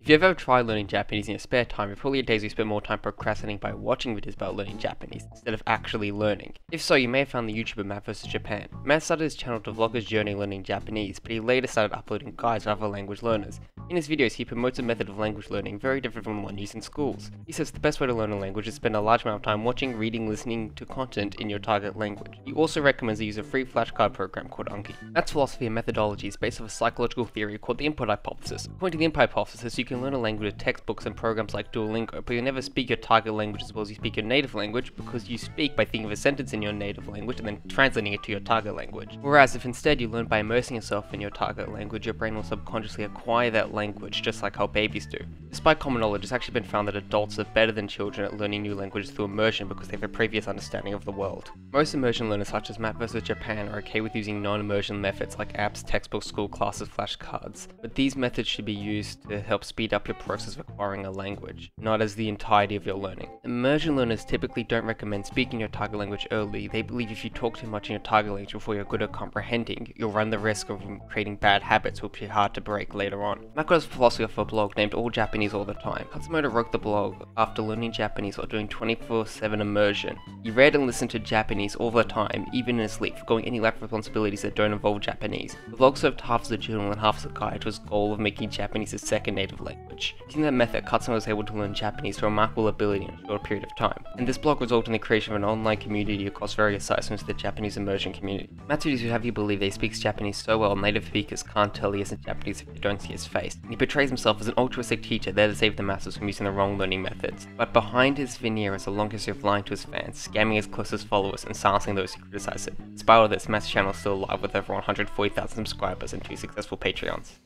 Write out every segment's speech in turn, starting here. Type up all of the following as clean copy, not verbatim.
If you ever tried learning Japanese in your spare time, you're probably days you spend more time procrastinating by watching videos about learning Japanese instead of actually learning. If so, you may have found the YouTuber Matt vs Japan. Matt started his channel to vlog his journey learning Japanese, but he later started uploading guides for other language learners. In his videos, he promotes a method of language learning very different from the one used in schools. He says the best way to learn a language is spend a large amount of time watching, reading, listening to content in your target language. He also recommends the use of a free flashcard program called Anki. Matt's philosophy and methodology is based off a psychological theory called the input hypothesis. According to the input hypothesis, you can learn a language with textbooks and programs like Duolingo, but you'll never speak your target language as well as you speak your native language because you speak by thinking of a sentence in your native language and then translating it to your target language. Whereas if instead you learn by immersing yourself in your target language, your brain will subconsciously acquire that language just like how babies do. Despite common knowledge, it's actually been found that adults are better than children at learning new languages through immersion because they have a previous understanding of the world. Most immersion learners such as Matt vs Japan are okay with using non-immersion methods like apps, textbooks, school classes, flashcards, but these methods should be used to help speed up your process of acquiring a language, not as the entirety of your learning. Immersion learners typically don't recommend speaking your target language early. They believe if you talk too much in your target language before you're good at comprehending, you'll run the risk of creating bad habits which will be hard to break later on. Matt got his philosophy off a blog named All Japanese All the Time. Katsumoto wrote the blog after learning Japanese while doing 24/7 immersion. He read and listened to Japanese all the time, even in his sleep, forgoing any life responsibilities that don't involve Japanese. The blog served half as a journal and half as a guide to his goal of making Japanese his second native language. Using that method, Katsumoto was able to learn Japanese to remarkable ability in a short period of time. And this blog resulted in the creation of an online community across various sites known as the Japanese immersion community. Matt's videos would have you believe that he speaks Japanese so well native speakers can't tell he isn't Japanese if they don't see his face. And he portrays himself as an altruistic teacher there to save the masses from using the wrong learning methods. But behind his veneer is a long history of lying to his fans, scamming his closest followers, and silencing those who criticize it. In spite of this, Matt's channel is still alive with over 140,000 subscribers and 2 successful Patreons.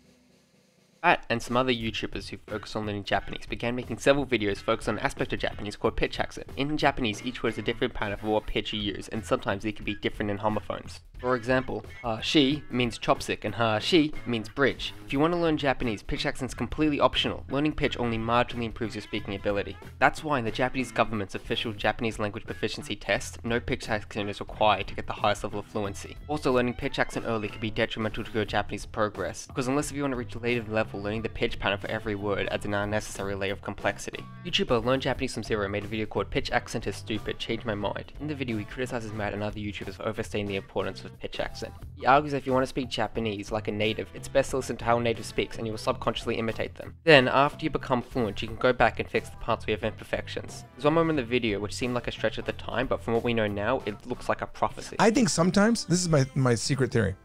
Matt and some other YouTubers who focus on learning Japanese began making several videos focused on an aspect of Japanese called pitch accent. In Japanese, each word is a different pattern for what pitch you use, and sometimes they can be different in homophones. For example, she means chopstick and she means bridge. If you want to learn Japanese, pitch accent is completely optional. Learning pitch only marginally improves your speaking ability. That's why in the Japanese government's official Japanese language proficiency test, no pitch accent is required to get the highest level of fluency. Also, learning pitch accent early can be detrimental to your Japanese progress, because unless you want to reach a native level, learning the pitch pattern for every word adds an unnecessary layer of complexity. YouTuber Learn Japanese from Zero made a video called Pitch Accent is Stupid, Changed My Mind. In the video, he criticizes Matt and other YouTubers for overstating the importance of pitch accent. He argues that if you want to speak Japanese like a native, it's best to listen to how a native speaks and you will subconsciously imitate them. Then, after you become fluent, you can go back and fix the parts where you have imperfections. There's one moment in the video which seemed like a stretch at the time, but from what we know now, it looks like a prophecy. I think sometimes, this is my secret theory.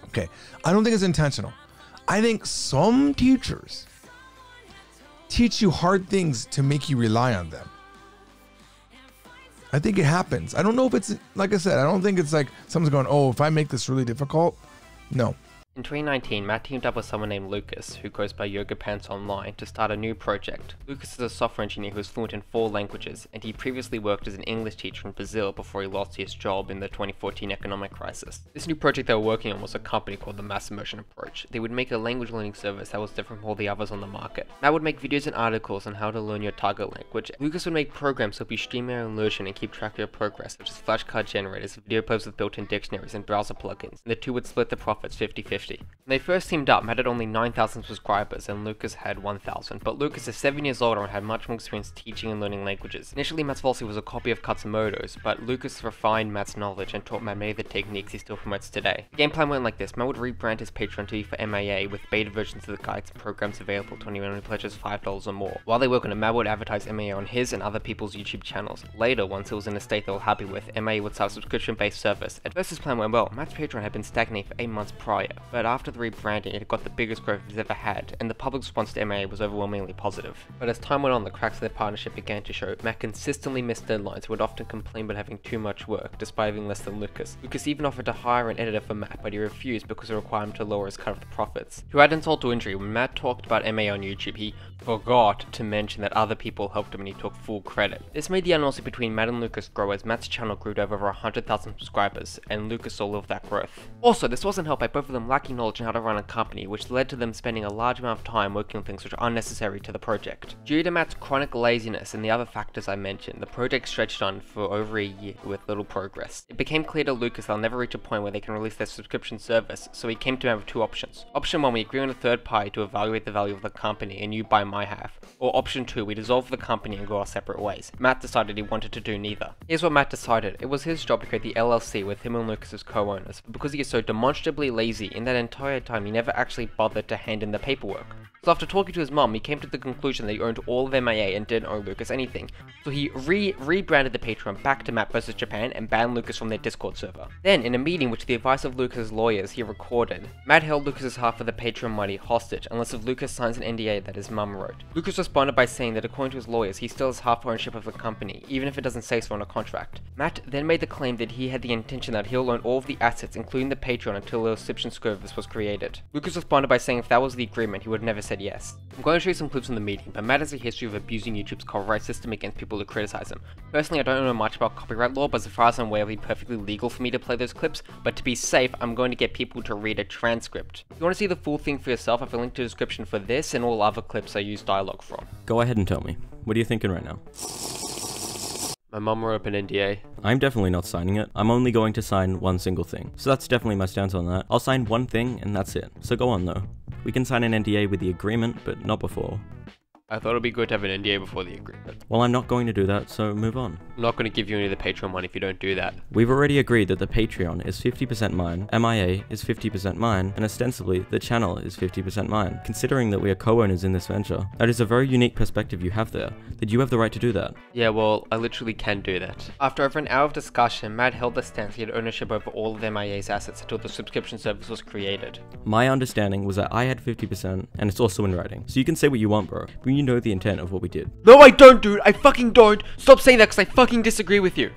Okay, I don't think it's intentional. I think some teachers teach you hard things to make you rely on them. I think it happens. I don't know if it's, like I said, I don't think it's like someone's going, oh, if I make this really difficult. No. In 2019, Matt teamed up with someone named Lucas, who goes by Yoga Pants Online, to start a new project. Lucas is a software engineer who is fluent in 4 languages, and he previously worked as an English teacher in Brazil before he lost his job in the 2014 economic crisis. This new project they were working on was a company called the Mass Immersion Approach. They would make a language learning service that was different from all the others on the market. Matt would make videos and articles on how to learn your target language. Lucas would make programs to help you stream your immersion and keep track of your progress, such as flashcard generators, video players with built-in dictionaries, and browser plugins, and the two would split the profits 50-50. When they first teamed up, Matt had only 9,000 subscribers and Lucas had 1,000, but Lucas is 7 years older and had much more experience teaching and learning languages. Initially, Matt's philosophy was a copy of Katsumoto's, but Lucas refined Matt's knowledge and taught Matt many of the techniques he still promotes today. The game plan went like this: Matt would rebrand his Patreon TV for MAA with beta versions of the guides and programs available to anyone who pledges $5 or more. While they work on it, Matt would advertise MAA on his and other people's YouTube channels. Later, once it was in a state they were happy with, MAA would start a subscription-based service. At first, this plan went well. Matt's Patreon had been stagnating for 8 months prior, but after the rebranding, it got the biggest growth it's ever had, and the public's response to MAA was overwhelmingly positive. But as time went on, the cracks in their partnership began to show. Matt consistently missed deadlines and would often complain about having too much work, despite having less than Lucas. Lucas even offered to hire an editor for Matt, but he refused because it required him to lower his cut of the profits. To add insult to injury, when Matt talked about MAA on YouTube, he forgot to mention that other people helped him and he took full credit. This made the animosity between Matt and Lucas grow as Matt's channel grew to over 100,000 subscribers, and Lucas saw little of that growth. Also, this wasn't helped by both of them lacking knowledge on how to run a company, which led to them spending a large amount of time working on things which are unnecessary to the project. Due to Matt's chronic laziness and the other factors I mentioned, the project stretched on for over a year with little progress. It became clear to Lucas they'll never reach a point where they can release their subscription service, so he came to Matt with two options. Option 1, we agree on a third party to evaluate the value of the company and you buy my half. Or option 2, we dissolve the company and go our separate ways. Matt decided he wanted to do neither. Here's what Matt decided. It was his job to create the LLC with him and Lucas as co-owners, but because he is so demonstrably lazy, in that entire time he never actually bothered to hand in the paperwork. So after talking to his mom, he came to the conclusion that he owned all of MIA and didn't owe Lucas anything. So he rebranded the Patreon back to Matt vs Japan and banned Lucas from their Discord server. Then, in a meeting with the advice of Lucas' lawyers he recorded, Matt held Lucas' half of the Patreon money hostage unless if Lucas signs an NDA that his mum wrote. Lucas responded by saying that according to his lawyers, he still has half ownership of the company, even if it doesn't say so on a contract. Matt then made the claim that he had the intention that he'll own all of the assets, including the Patreon, until the subscription service was created. Lucas responded by saying if that was the agreement, he would have never said yes. I'm going to show you some clips from the meeting, but Matt has a history of abusing YouTube's copyright system against people who criticize him. Personally, I don't know much about copyright law, but as far as I'm aware, it would be perfectly legal for me to play those clips, but to be safe, I'm going to get people to read a transcript. If you want to see the full thing for yourself, I've a link to the description for this and all other clips I use dialogue from. Go ahead and tell me. What are you thinking right now? My mum wrote up an NDA. I'm definitely not signing it. I'm only going to sign one single thing. So that's definitely my stance on that. I'll sign one thing and that's it. So go on though. We can sign an NDA with the agreement, but not before. I thought it'd be good to have an NDA before the agreement. Well, I'm not going to do that, so move on. I'm not going to give you any of the Patreon money if you don't do that. We've already agreed that the Patreon is 50% mine, MIA is 50% mine, and ostensibly, the channel is 50% mine. Considering that we are co-owners in this venture, that is a very unique perspective you have there, that you have the right to do that. Yeah, well, I literally can do that. After over an hour of discussion, Matt held the stance he had ownership over all of MIA's assets until the subscription service was created. My understanding was that I had 50%, and it's also in writing. So you can say what you want, bro, but you know the intent of what we did. No, I don't, dude! I fucking don't! Stop saying that because I fucking disagree with you!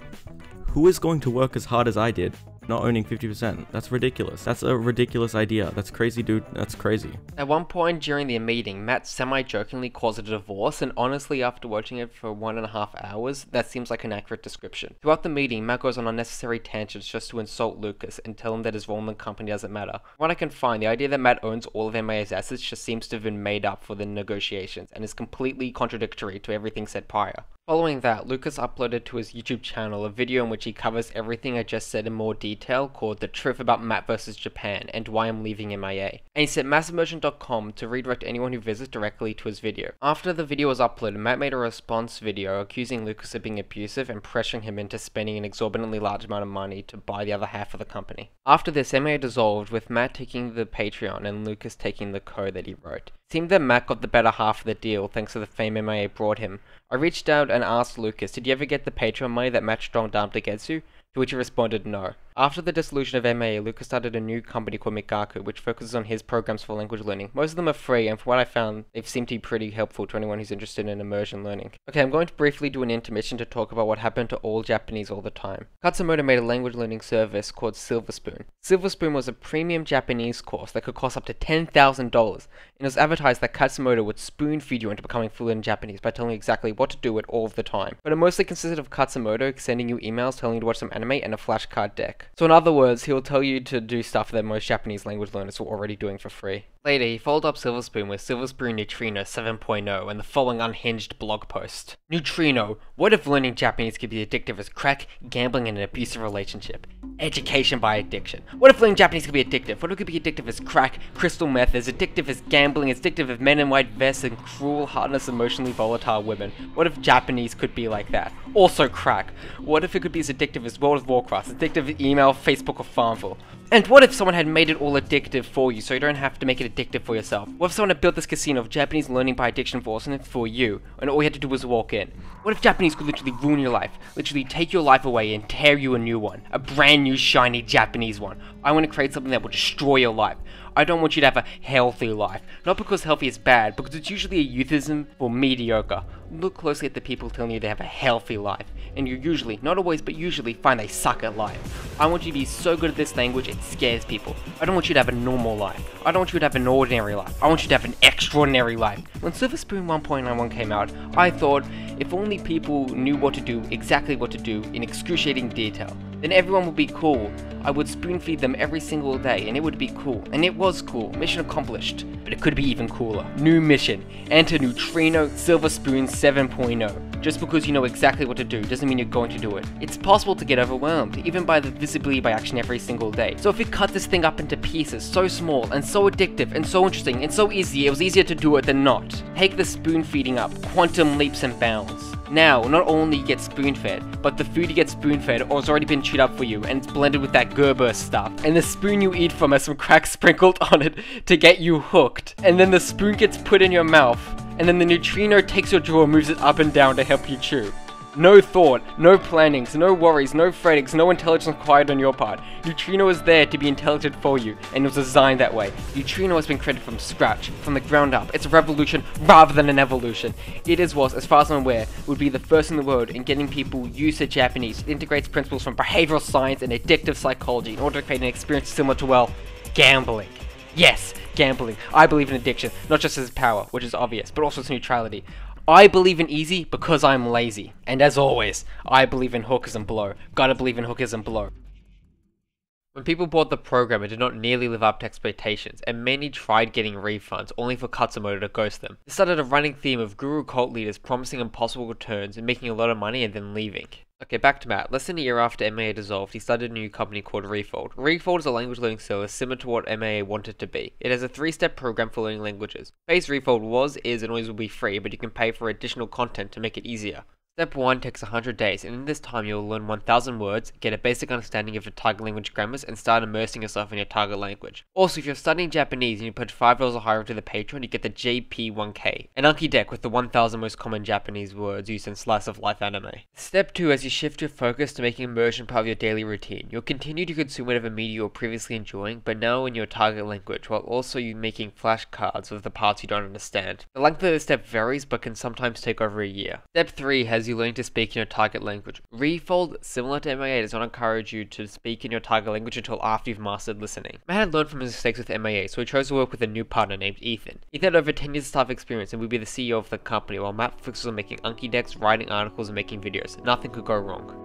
Who is going to work as hard as I did, not owning 50%? That's ridiculous. That's a ridiculous idea. That's crazy, dude. That's crazy. At one point during the meeting, Matt semi-jokingly calls it a divorce, and honestly, after watching it for 1.5 hours, that seems like an accurate description. Throughout the meeting, Matt goes on unnecessary tangents just to insult Lucas and tell him that his role in the company doesn't matter. From what I can find, the idea that Matt owns all of MIA's assets just seems to have been made up for the negotiations, and is completely contradictory to everything said prior. Following that, Lucas uploaded to his YouTube channel a video in which he covers everything I just said in more detail, called The Truth About Matt vs Japan and Why I'm Leaving MIA. And he set massivemerchant.com to redirect anyone who visits directly to his video. After the video was uploaded, Matt made a response video accusing Lucas of being abusive and pressuring him into spending an exorbitantly large amount of money to buy the other half of the company. After this, MIA dissolved, with Matt taking the Patreon and Lucas taking the code that he wrote. It seemed that Matt got the better half of the deal thanks to the fame MIA brought him. I reached out and asked Lucas, did you ever get the Patreon money that Matt strong down to Getsu? To which he responded no. After the dissolution of MIA, Lucas started a new company called Mikaku, which focuses on his programs for language learning. Most of them are free, and from what I found, they've seemed to be pretty helpful to anyone who's interested in immersion learning. Okay, I'm going to briefly do an intermission to talk about what happened to all Japanese all the time. Katsumoto made a language learning service called Silver Spoon. Silver Spoon was a premium Japanese course that could cost up to $10,000, and it was advertised that Katsumoto would spoon feed you into becoming fluent in Japanese by telling you exactly what to do it all of the time. But it mostly consisted of Katsumoto sending you emails telling you to watch some anime and a flashcard deck. So in other words, he'll tell you to do stuff that most Japanese language learners were already doing for free. Later, he followed up Silver Spoon with Silver Spoon Neutrino 7.0 and the following unhinged blog post. Neutrino, what if learning Japanese could be addictive as crack, gambling, and an abusive relationship? Education by addiction. What if learning Japanese could be addictive? What if it could be addictive as crack, crystal meth, as addictive as gambling, as addictive as men in white vests and cruel, heartless, emotionally volatile women? What if Japanese could be like that? Also crack. What if it could be as addictive as World of Warcraft, as addictive as email, Facebook, or Farmville? And what if someone had made it all addictive for you so you don't have to make it addictive for yourself? What if someone had built this casino of Japanese learning by addiction for you, and all you had to do was walk in? What if Japanese could literally ruin your life, literally take your life away and tear you a new one? A brand new shiny Japanese one. I want to create something that will destroy your life. I don't want you to have a healthy life. Not because healthy is bad, because it's usually a euphemism for mediocre. Look closely at the people telling you they have a healthy life, and you usually, not always, but usually find they suck at life. I want you to be so good at this language it scares people. I don't want you to have a normal life. I don't want you to have an ordinary life. I want you to have an extraordinary life. When Silver Spoon 1.91 came out, I thought, if only people knew what to do, exactly what to do, in excruciating detail, then everyone would be cool. I would spoon feed them every single day, and it would be cool. And it was cool. Mission accomplished. But it could be even cooler. New mission. Enter Neutrino Silver Spoon 7.0. Just because you know exactly what to do doesn't mean you're going to do it. It's possible to get overwhelmed, even by the visibly by action every single day. So if you cut this thing up into pieces so small and so addictive and so interesting and so easy, it was easier to do it than not. Take the spoon feeding up, quantum leaps and bounds. Now, not only you get spoon-fed, but the food you get spoon-fed has already been chewed up for you, and it's blended with that Gerber stuff. And the spoon you eat from has some crack sprinkled on it to get you hooked. And then the spoon gets put in your mouth, and then the neutrino takes your jaw and moves it up and down to help you chew. No thought, no plannings, no worries, no frettings, no intelligence required on your part. Neutrino is there to be intelligent for you, and it was designed that way. Neutrino has been created from scratch, from the ground up. It's a revolution rather than an evolution. It is what, as far as I'm aware, would be the first in the world in getting people used to Japanese. It integrates principles from behavioral science and addictive psychology in order to create an experience similar to, well, gambling. Yes, gambling. I believe in addiction, not just as power, which is obvious, but also its neutrality. I believe in easy because I'm lazy. And as always, I believe in hookers and blow. Gotta believe in hookers and blow. When people bought the program, it did not nearly live up to expectations, and many tried getting refunds, only for Katsumoto to ghost them. This started a running theme of guru cult leaders promising impossible returns and making a lot of money and then leaving. Okay, back to Matt. Less than a year after MAA dissolved, he started a new company called Refold. Refold is a language learning service similar to what MAA wanted to be. It has a 3-step program for learning languages. Base Refold was, is, and always will be free, but you can pay for additional content to make it easier. Step 1 takes 100 days, and in this time you'll learn 1000 words, get a basic understanding of your target language grammars, and start immersing yourself in your target language. Also, if you're studying Japanese and you put $5 or higher into the Patreon, you get the JP1K, an Anki deck with the 1000 most common Japanese words used in slice of life anime. Step 2, as you shift your focus to making immersion part of your daily routine, you'll continue to consume whatever media you were previously enjoying, but now in your target language, while also you making flashcards of the parts you don't understand. The length of this step varies, but can sometimes take over a year. Step 3 has you learning to speak in your target language. Refold, similar to MAA, does not encourage you to speak in your target language until after you've mastered listening. Matt had learned from his mistakes with MAA, so he chose to work with a new partner named Ethan. Ethan had over 10 years of staff experience and would be the CEO of the company, while Matt focuses on making Anki decks, writing articles, and making videos. Nothing could go wrong.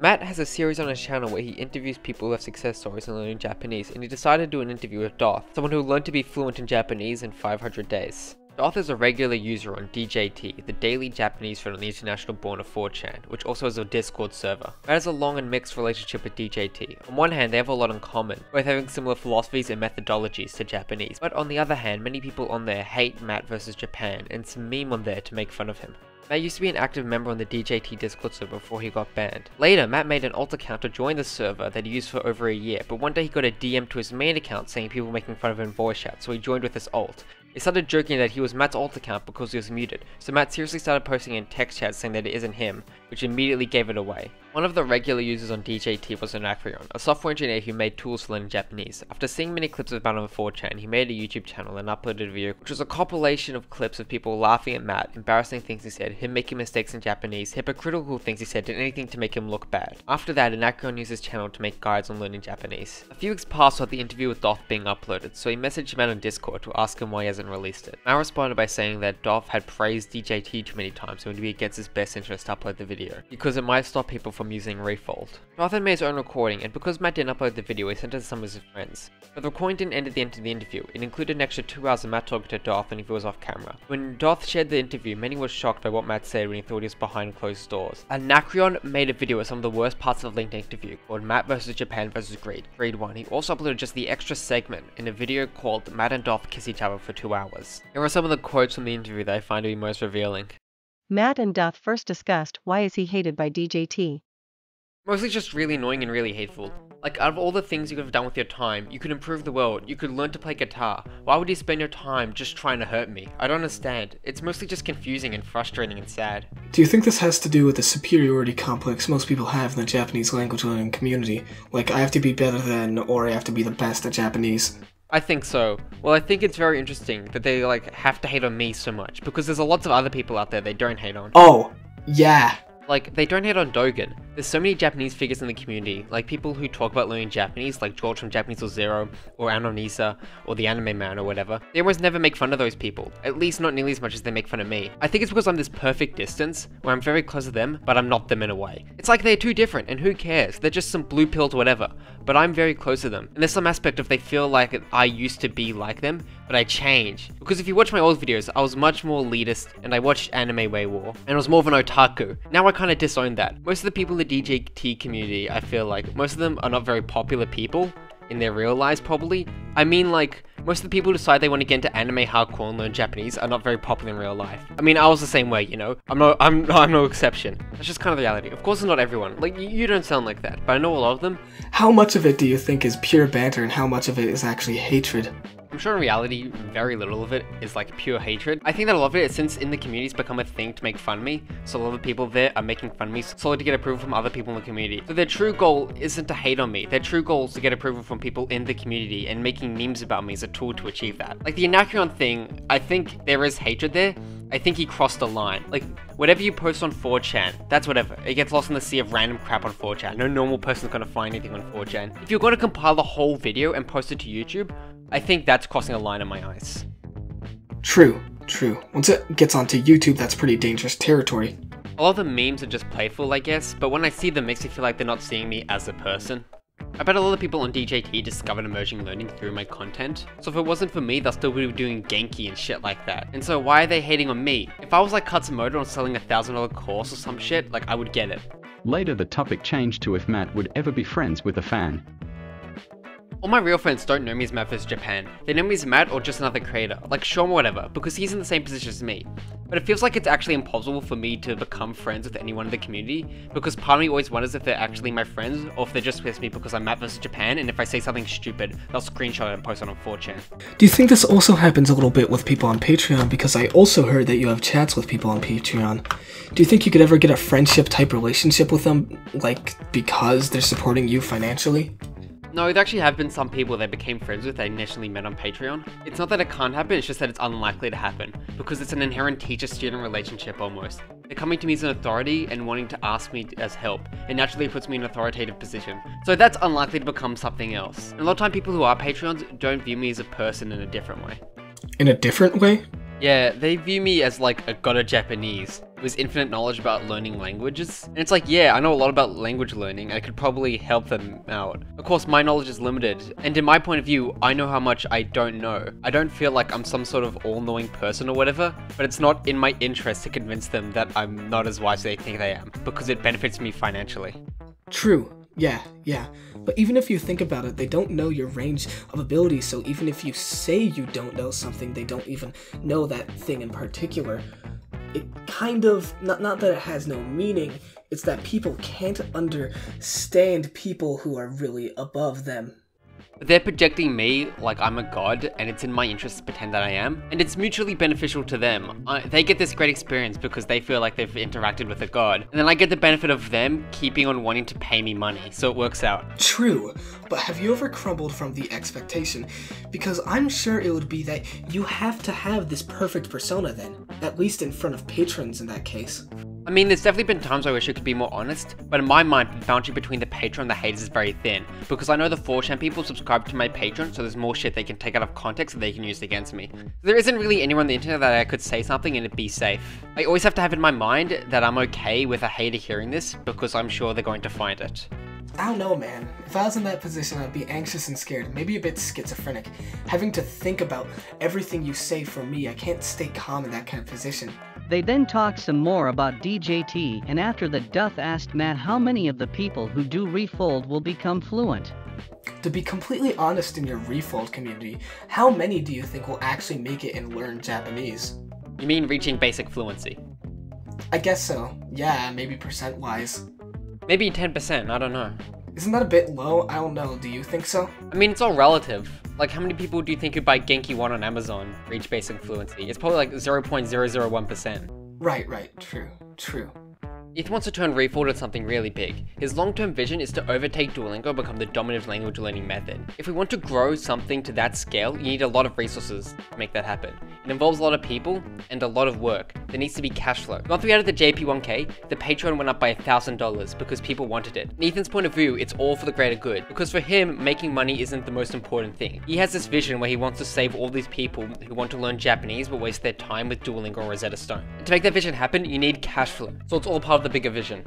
Matt has a series on his channel where he interviews people who have success stories in learning Japanese, and he decided to do an interview with Doth, someone who learned to be fluent in Japanese in 500 days. Doth is a regular user on DJT, the daily Japanese thread on the international born of 4chan, which also has a Discord server. Matt has a long and mixed relationship with DJT. On one hand, they have a lot in common, both having similar philosophies and methodologies to Japanese, but on the other hand, many people on there hate Matt versus Japan, and some meme on there to make fun of him. Matt used to be an active member on the DJT Discord server before he got banned. Later, Matt made an alt account to join the server that he used for over a year, but one day he got a DM to his main account saying people were making fun of him in voice chat, so he joined with his alt. They started joking that he was Matt's alt account because he was muted, so Matt seriously started posting in text chats saying that it isn't him, which immediately gave it away. One of the regular users on DJT was Anacreon, a software engineer who made tools for learning Japanese. After seeing many clips of Matt on 4chan, he made a YouTube channel and uploaded a video, which was a compilation of clips of people laughing at Matt, embarrassing things he said, him making mistakes in Japanese, hypocritical things he said, and anything to make him look bad. After that, Anacreon used his channel to make guides on learning Japanese. A few weeks passed without the interview with Doth being uploaded, so he messaged Matt on Discord to ask him why he hasn't released it. Matt responded by saying that Doth had praised DJT too many times and would be against his best interest to upload the video, because it might stop people from using Refold. Doth had made his own recording, and because Matt didn't upload the video, he sent it to some of his friends. But the recording didn't end at the end of the interview. It included an extra 2 hours of Matt talking to Doth and he was off camera. When Doth shared the interview, many were shocked by what Matt said when he thought he was behind closed doors. Anacreon made a video of some of the worst parts of the linked interview called Matt vs Japan vs Greed, Grade 1. He also uploaded just the extra segment in a video called Matt and Doth Kiss Each Other for 2 hours. Here are some of the quotes from the interview that I find to be most revealing. Matt and Doth first discussed why is he hated by DJT. Mostly just really annoying and really hateful. Like, out of all the things you could have done with your time, you could improve the world, you could learn to play guitar. Why would you spend your time just trying to hurt me? I don't understand. It's mostly just confusing and frustrating and sad. Do you think this has to do with the superiority complex most people have in the Japanese language learning community? Like, I have to be better than, or I have to be the best at Japanese? I think so. Well, I think it's very interesting that they, have to hate on me so much, because there's a lots of other people out there they don't hate on. Oh, yeah. Like, they don't hate on Dogen. There's so many Japanese figures in the community, like people who talk about learning Japanese, like George from Japanese or Zero, or Anonisa, or the Anime Man or whatever. They almost never make fun of those people, at least not nearly as much as they make fun of me. I think it's because I'm this perfect distance, where I'm very close to them, but I'm not them in a way. It's like they're too different, and who cares? They're just some blue pills or whatever, but I'm very close to them. And there's some aspect of they feel like I used to be like them, but I changed. Because if you watch my old videos, I was much more elitist, and I watched anime way more, and I was more of an otaku. Now I kind of disown that. Most of the people in the DJT community, I feel like, most of them are not very popular people, in their real lives probably. I mean, like, most of the people who decide they want to get into anime hardcore and learn Japanese are not very popular in real life. I mean, I was the same way, you know? I'm no exception. That's just kind of the reality. Of course, it's not everyone. Like, you don't sound like that, but I know a lot of them. How much of it do you think is pure banter and how much of it is actually hatred? I'm sure in reality, very little of it is like pure hatred. I think that a lot of it is since in the community it's become a thing to make fun of me, so a lot of the people there are making fun of me solely to get approval from other people in the community. So their true goal isn't to hate on me, their true goal is to get approval from people in the community, and making memes about me is a tool to achieve that. Like the Anacreon thing, I think there is hatred there. I think he crossed a line. Like, whatever you post on 4chan, that's whatever. It gets lost in the sea of random crap on 4chan. No normal person's gonna find anything on 4chan. If you're gonna compile the whole video and post it to YouTube, I think that's crossing a line in my eyes. True. Once it gets onto YouTube, that's pretty dangerous territory. A lot of the memes are just playful, I guess, but when I see them, it makes me feel like they're not seeing me as a person. I bet a lot of people on DJT discovered immersion learning through my content, so if it wasn't for me, they'll still be doing Genki and shit like that. And so why are they hating on me? If I was like Katsumoto and selling a $1,000 course or some shit, like I would get it. Later the topic changed to if Matt would ever be friends with a fan. All my real friends don't know me as Matt vs Japan. They know me as Matt or just another creator, like Sean or whatever, because he's in the same position as me. But it feels like it's actually impossible for me to become friends with anyone in the community, because part of me always wonders if they're actually my friends, or if they're just with me because I'm Matt vs Japan, and if I say something stupid, they'll screenshot it and post it on 4chan. Do you think this also happens a little bit with people on Patreon? Because I also heard that you have chats with people on Patreon. Do you think you could ever get a friendship type relationship with them, like, because they're supporting you financially? No, there actually have been some people that I became friends with that I initially met on Patreon. It's not that it can't happen, it's just that it's unlikely to happen, because it's an inherent teacher-student relationship almost. They're coming to me as an authority and wanting to ask me as help, and naturally puts me in an authoritative position. So that's unlikely to become something else. And a lot of time people who are Patreons don't view me as a person in a different way. In a different way? Yeah, they view me as like a god of Japanese, with infinite knowledge about learning languages. And it's like, yeah, I know a lot about language learning, I could probably help them out. Of course, my knowledge is limited, and in my point of view, I know how much I don't know. I don't feel like I'm some sort of all-knowing person or whatever, but it's not in my interest to convince them that I'm not as wise as they think I am, because it benefits me financially. True. Yeah. But even if you think about it, they don't know your range of abilities, so even if you say you don't know something, they don't even know that thing in particular. It kind of, not that it has no meaning, it's that people can't understand people who are really above them. They're projecting me like I'm a god, and it's in my interest to pretend that I am, and it's mutually beneficial to them. They get this great experience because they feel like they've interacted with a god, and then I get the benefit of them keeping on wanting to pay me money, so it works out. True, but have you ever crumbled from the expectation? Because I'm sure it would be that you have to have this perfect persona then, at least in front of patrons in that case. I mean, there's definitely been times I wish I could be more honest, but in my mind, the boundary between the patron and the haters is very thin, because I know the 4chan people subscribe to my patron, so there's more shit they can take out of context that they can use against me. There isn't really anyone on the internet that I could say something and it'd be safe. I always have to have in my mind that I'm okay with a hater hearing this, because I'm sure they're going to find it. I don't know, man. If I was in that position, I'd be anxious and scared, maybe a bit schizophrenic. Having to think about everything you say for me, I can't stay calm in that kind of position. They then talked some more about DJT, and after the Duth asked Matt how many of the people who do refold will become fluent. To be completely honest, in your refold community, how many do you think will actually make it and learn Japanese? You mean reaching basic fluency? I guess so. Yeah, maybe percent-wise. Maybe 10%, I don't know. Isn't that a bit low? I don't know, do you think so? I mean, it's all relative. Like, how many people do you think who buy Genki 1 on Amazon reach basic fluency? It's probably like 0.001%. Right, true. Ethan wants to turn refold into something really big. His long-term vision is to overtake Duolingo and become the dominant language learning method. If we want to grow something to that scale, you need a lot of resources to make that happen. It involves a lot of people and a lot of work. There needs to be cash flow. Once we added the JP1K, the Patreon went up by $1,000 because people wanted it. In Ethan's point of view, it's all for the greater good, because for him, making money isn't the most important thing. He has this vision where he wants to save all these people who want to learn Japanese but waste their time with Duolingo or Rosetta Stone. And to make that vision happen, you need cash flow. So it's all part of the bigger vision.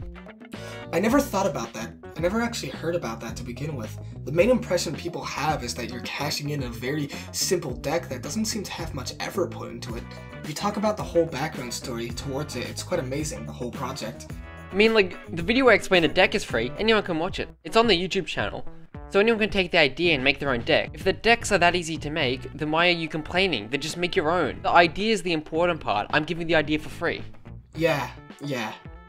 I never thought about that. I never actually heard about that to begin with. The main impression people have is that you're cashing in a very simple deck that doesn't seem to have much effort put into it. If you talk about the whole background story towards it, it's quite amazing, the whole project. I mean, like, the video where I explain the deck is free, anyone can watch it. It's on the YouTube channel, so anyone can take the idea and make their own deck. If the decks are that easy to make, then why are you complaining? Then just make your own. The idea is the important part. I'm giving the idea for free. Yeah.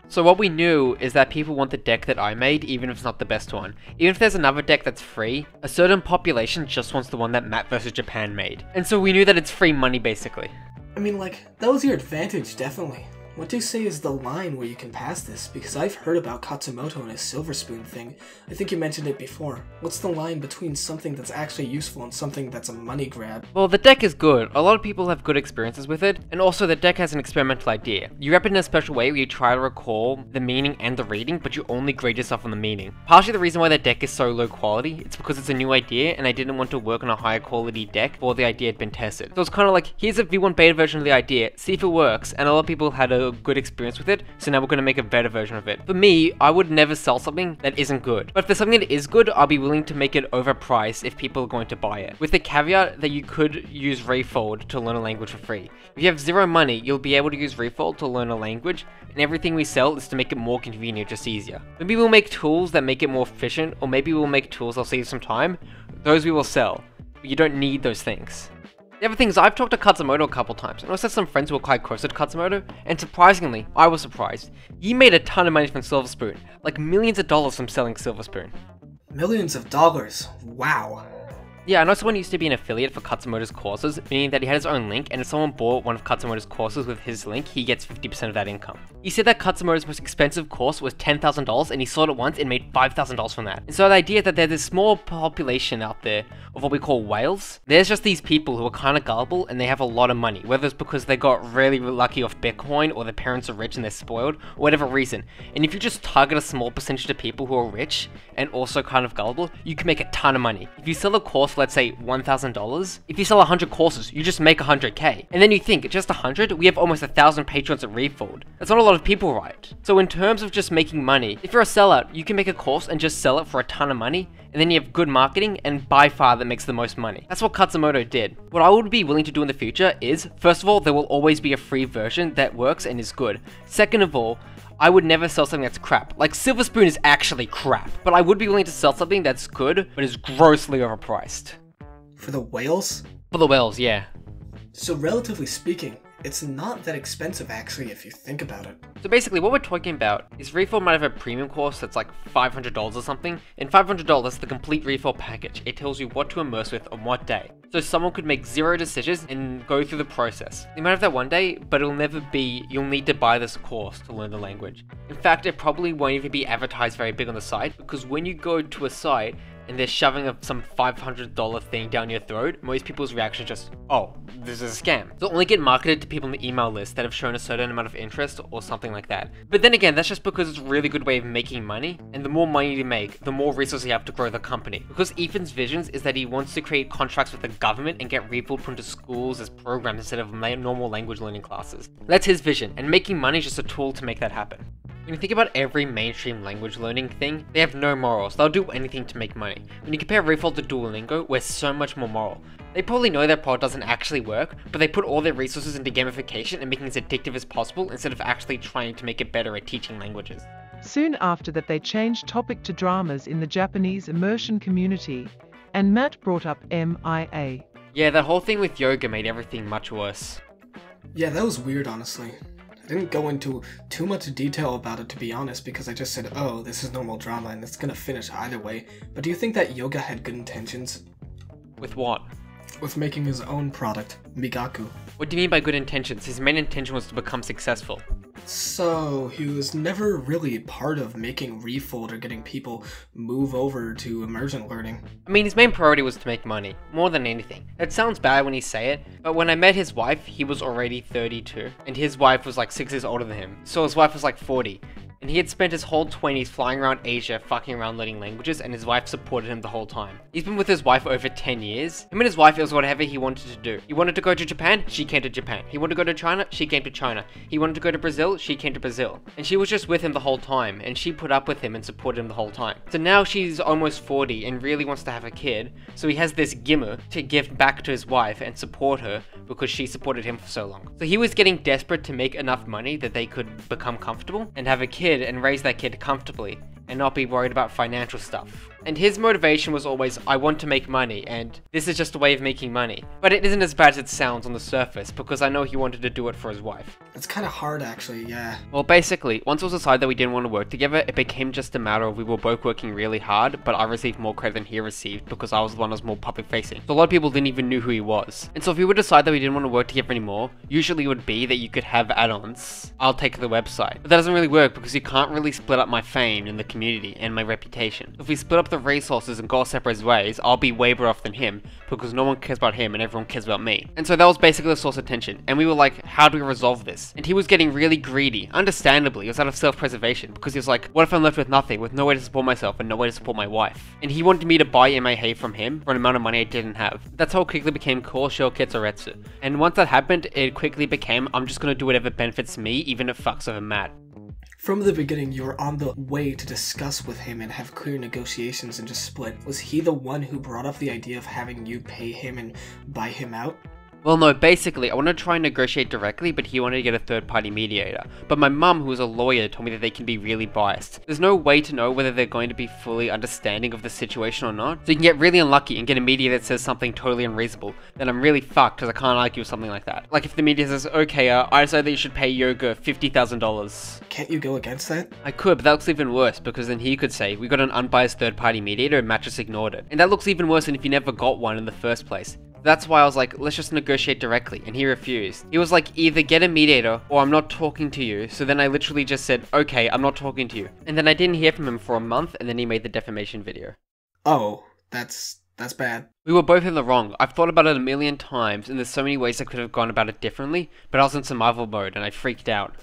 So what we knew is that people want the deck that I made, even if it's not the best one. Even if there's another deck that's free, a certain population just wants the one that Matt vs. Japan made. And so we knew that it's free money, basically. I mean, like, that was your advantage, definitely. What do you say is the line where you can pass this? Because I've heard about Katsumoto and his silver spoon thing. I think you mentioned it before. What's the line between something that's actually useful and something that's a money grab? Well, the deck is good. A lot of people have good experiences with it, and also the deck has an experimental idea. You rep it in a special way where you try to recall the meaning and the reading, but you only grade yourself on the meaning. Partially the reason why the deck is so low quality, it's because it's a new idea, and I didn't want to work on a higher quality deck before the idea had been tested. So it's kind of like, here's a V1 beta version of the idea, see if it works, and a lot of people had a good experience with it, so now we're going to make a better version of it. For me, I would never sell something that isn't good. But if there's something that is good, I'll be willing to make it overpriced if people are going to buy it. With the caveat that you could use Refold to learn a language for free. If you have zero money, you'll be able to use Refold to learn a language, and everything we sell is to make it more convenient, just easier. Maybe we'll make tools that make it more efficient, or maybe we'll make tools that'll save some time. Those we will sell, but you don't need those things. The other thing is, I've talked to Katsumoto a couple times, and also have some friends who are quite close to Katsumoto, and surprisingly, I was surprised. He made a ton of money from Silver Spoon, like millions of dollars from selling Silver Spoon. Millions of dollars. Wow. Yeah, I know someone used to be an affiliate for Katsumoto's courses, meaning that he had his own link, and if someone bought one of Katsumoto's courses with his link, he gets 50% of that income. He said that Katsumoto's most expensive course was $10,000, and he sold it once and made $5,000 from that. And so the idea that there's this small population out there of what we call whales, there's just these people who are kind of gullible and they have a lot of money, whether it's because they got really lucky off Bitcoin, or their parents are rich and they're spoiled, or whatever reason. And if you just target a small percentage of people who are rich and also kind of gullible, you can make a ton of money. If you sell a course for, let's say, $1,000, if you sell 100 courses, you just make 100k. And then you think, just 100, we have almost 1,000 patrons at Refold. That's not a lot of people, right? So in terms of just making money, if you're a sellout, you can make a course and just sell it for a ton of money, and then you have good marketing, and by far that makes the most money. That's what Katsumoto did. What I would be willing to do in the future is, first of all, there will always be a free version that works and is good. Second of all, I would never sell something that's crap. Like, Silver Spoon is actually crap, but I would be willing to sell something that's good, but is grossly overpriced. For the whales? For the whales, yeah. So relatively speaking, it's not that expensive actually if you think about it. So basically what we're talking about is Refold might have a premium course that's like $500 or something, and $500 is the complete Refold package. It tells you what to immerse with on what day. So someone could make 0 decisions and go through the process. They might have that one day, but it'll never be, you'll need to buy this course to learn the language. In fact, it probably won't even be advertised very big on the site, because when you go to a site and they're shoving some $500 thing down your throat, most people's reaction is just, oh, this is a scam. So only get marketed to people on the email list that have shown a certain amount of interest or something like that. But then again, that's just because it's a really good way of making money, and the more money you make, the more resources you have to grow the company. Because Ethan's visions is that he wants to create contracts with the government and get Refold put into schools as programs instead of normal language learning classes. That's his vision, and making money is just a tool to make that happen. When you think about every mainstream language learning thing, they have no morals. They'll do anything to make money. When you compare Refold to Duolingo, we're so much more moral. They probably know their product doesn't actually work, but they put all their resources into gamification and making it as addictive as possible instead of actually trying to make it better at teaching languages. Soon after that, they changed topic to dramas in the Japanese immersion community, and Matt brought up MIA. Yeah, that whole thing with yoga made everything much worse. Yeah, that was weird, honestly. I didn't go into too much detail about it, to be honest, because I just said, oh, this is normal drama and it's gonna finish either way. But do you think that Yoga had good intentions? With what? With making his own product, Migaku. What do you mean by good intentions? His main intention was to become successful. So, he was never really part of making Refold or getting people move over to Immersion learning. I mean, his main priority was to make money, more than anything. It sounds bad when you say it, but when I met his wife, he was already 32, and his wife was like 6 years older than him, so his wife was like 40. And he had spent his whole 20s flying around Asia, fucking around learning languages, and his wife supported him the whole time. He's been with his wife over 10 years. Him and his wife, it was whatever he wanted to do. He wanted to go to Japan, she came to Japan. He wanted to go to China, she came to China. He wanted to go to Brazil, she came to Brazil. And she was just with him the whole time, and she put up with him and supported him the whole time. So now she's almost 40 and really wants to have a kid, so he has this gimmick to give back to his wife and support her because she supported him for so long. So he was getting desperate to make enough money that they could become comfortable and have a kid and raise that kid comfortably and not be worried about financial stuff. And his motivation was always, I want to make money, and this is just a way of making money. But it isn't as bad as it sounds on the surface, because I know he wanted to do it for his wife. It's kind of hard, actually, yeah. Well, basically, once it was decided that we didn't want to work together, it became just a matter of we were both working really hard, but I received more credit than he received, because I was the one who was more public facing. So a lot of people didn't even know who he was. And so if we would decide that we didn't want to work together anymore, usually it would be that you could have add-ons. I'll take the website. But that doesn't really work, because you can't really split up my fame in the community and my reputation. If we split up the resources and go separate ways, I'll be way better off than him, because no one cares about him and everyone cares about me. And so that was basically the source of tension, and we were like, how do we resolve this? And he was getting really greedy, understandably. It was out of self-preservation, because he was like, what if I'm left with nothing, with no way to support myself and no way to support my wife? And he wanted me to buy MAH from him for an amount of money I didn't have. That's how it quickly became Koshou Ketsuretsu. And once that happened, it quickly became, I'm just gonna do whatever benefits me, even if it fucks over Matt. From the beginning, you were on the way to discuss with him and have clear negotiations and just split. Was he the one who brought up the idea of having you pay him and buy him out? Well, no, basically, I wanted to try and negotiate directly, but he wanted to get a third-party mediator. But my mum, who was a lawyer, told me that they can be really biased. There's no way to know whether they're going to be fully understanding of the situation or not. So you can get really unlucky and get a mediator that says something totally unreasonable. Then I'm really fucked because I can't argue with something like that. Like if the mediator says, okay, I decided that you should pay Yoga $50,000. Can't you go against that? I could, but that looks even worse, because then he could say, we got an unbiased third-party mediator and Matt just ignored it. And that looks even worse than if you never got one in the first place. That's why I was like, let's just negotiate directly, and he refused. He was like, either get a mediator, or I'm not talking to you. So then I literally just said, okay, I'm not talking to you. And then I didn't hear from him for a month, and then he made the defamation video. Oh, that's bad. We were both in the wrong. I've thought about it a million times, and there's so many ways I could have gone about it differently, but I was in survival mode, and I freaked out.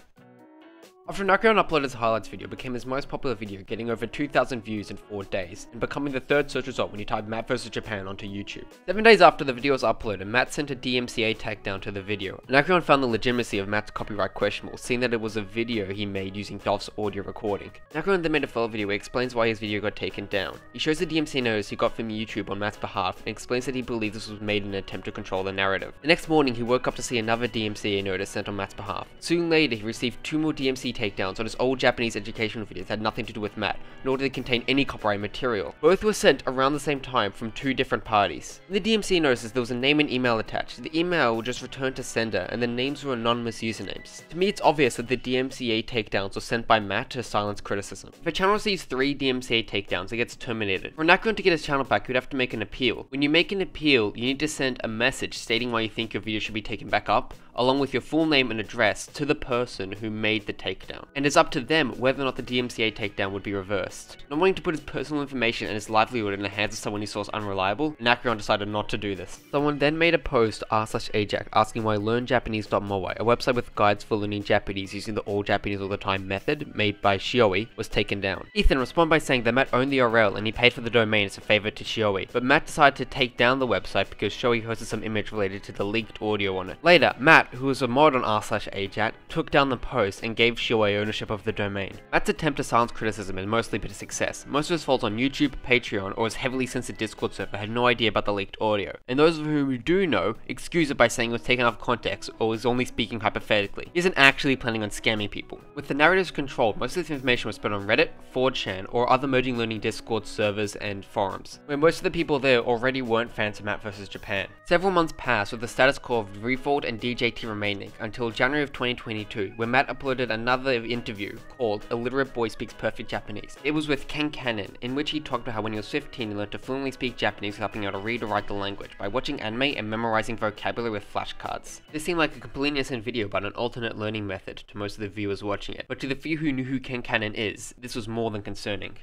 After Nakion uploaded his highlights video, it became his most popular video, getting over 2,000 views in 4 days, and becoming the third search result when you type Matt vs Japan onto YouTube. 7 days after the video was uploaded, Matt sent a DMCA takedown to the video. Nakion found the legitimacy of Matt's copyright questionable, seeing that it was a video he made using Dolph's audio recording. Nakion then made a follow video where he explains why his video got taken down. He shows the DMCA notice he got from YouTube on Matt's behalf, and explains that he believes this was made in an attempt to control the narrative. The next morning, he woke up to see another DMCA notice sent on Matt's behalf. Soon later, he received 2 more DMCA takedowns on his old Japanese educational videos that had nothing to do with Matt, nor did they contain any copyright material. Both were sent around the same time from 2 different parties. In the DMCA notices, there was a name and email attached. The email would just return to sender, and the names were anonymous usernames. To me, it's obvious that the DMCA takedowns were sent by Matt to silence criticism. If a channel receives 3 DMCA takedowns, it gets terminated. For Nakion to get his channel back, he would have to make an appeal. When you make an appeal, you need to send a message stating why you think your video should be taken back up, along with your full name and address to the person who made the takedown. And it's up to them whether or not the DMCA takedown would be reversed. Not wanting to put his personal information and his livelihood in the hands of someone he saw as unreliable, Nakion decided not to do this. Someone then made a post r/ajak asking why learnjapanese.moai, a website with guides for learning Japanese using the all Japanese all the time method made by Shioi, was taken down. Ethan responded by saying that Matt owned the URL and he paid for the domain as a favor to Shioi, but Matt decided to take down the website because Shioi hosted some image related to the leaked audio on it. Later, Matt, who was a mod on r/ajak, took down the post and gave Shioi ownership of the domain. Matt's attempt to silence criticism has mostly been a success. Most of his faults on YouTube, Patreon, or his heavily censored Discord server had no idea about the leaked audio. And those of whom do know, excuse it by saying it was taken out of context or was only speaking hypothetically. He isn't actually planning on scamming people. With the narratives controlled, most of this information was spread on Reddit, 4chan, or other emerging learning Discord servers and forums, where most of the people there already weren't fans of Matt vs Japan. Several months passed with the status quo of Refold and DJT remaining until January of 2022, where Matt uploaded another another interview called Illiterate Boy Speaks Perfect Japanese. It was with Ken Cannon, in which he talked about how when he was 15 he learned to fluently speak Japanese without being able to read or write the language by watching anime and memorizing vocabulary with flashcards. This seemed like a completely innocent video about an alternate learning method to most of the viewers watching it, but to the few who knew who Ken Cannon is, this was more than concerning.